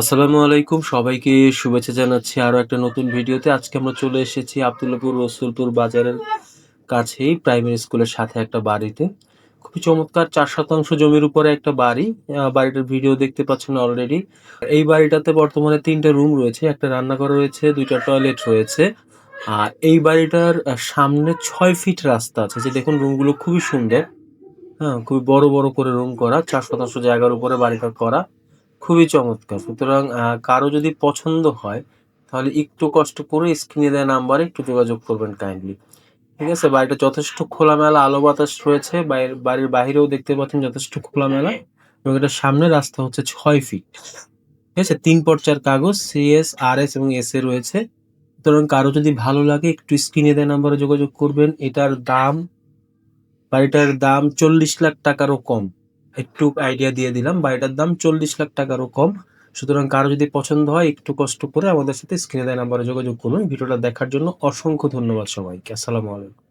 আসসালামু আলাইকুম। সবাইকে শুভেচ্ছা জানাচ্ছি আরো একটা নতুন ভিডিওতে। আজকে আমরা চলে এসেছি আব্দুল্লাহপুর রসুলপুর বাজারের কাছেই প্রাইমারি স্কুলের সাথে একটা বাড়িতে। খুবই চমৎকার ৪ শতাংশ জমির উপরে একটা বাড়ি। বাড়িটার ভিডিও দেখতে পাচ্ছেন অলরেডি। এই বাড়িটাতে বর্তমানে ৩ টা রুম রয়েছে, একটা রান্নাঘর রয়েছে, ২ টা টয়লেট রয়েছে। আর এই বাড়িটার সামনে ৬ ফিট রাস্তা আছে। যে দেখুন রুমগুলো খুবই সুন্দর। হ্যাঁ? খুবই বড়, বড় করে রুম করা। ৪ শতাংশ জায়গার উপরে বাড়িটা করা। খুবই চমৎকার। সুতরাং কারো যদি পছন্দ হয়, তাহলে একটু কষ্ট করে স্ক্রিনে দেওয়া নাম্বারে একটু যোগাযোগ করবেন কাইন্ডলি। ঠিক আছে? বাড়িটা যথেষ্ট খোলামেলা আলো বাতাস রয়েছে। বাড়ির বাহিরেও দেখতে পাচ্ছেন যথেষ্ট খোলামেলা এবং এটার সামনে রাস্তা হচ্ছে ৬ ফিট। ঠিক আছে? ৩ পর্চার কাগজ সিএস, আরএস এবং এসএ রয়েছে। সুতরাং কারো যদি ভালো লাগে একটু স্ক্রিনে দেওয়া নাম্বারে যোগাযোগ করবেন। বাড়িটার দাম ৪০ লাখ টাকারও কম। একটু আইডিয়া দিয়ে দিলাম। বাড়িটার দাম ৪০ লাখ টাকারও কম। সুতরাং কারো যদি পছন্দ হয় একটু কষ্ট করে আমাদের সাথে স্ক্রিনে দেওয়া নাম্বারে যোগাযোগ করুন। ভিডিওটা দেখার জন্য অসংখ্য ধন্যবাদ সবাইকে। আসসালামু আলাইকুম।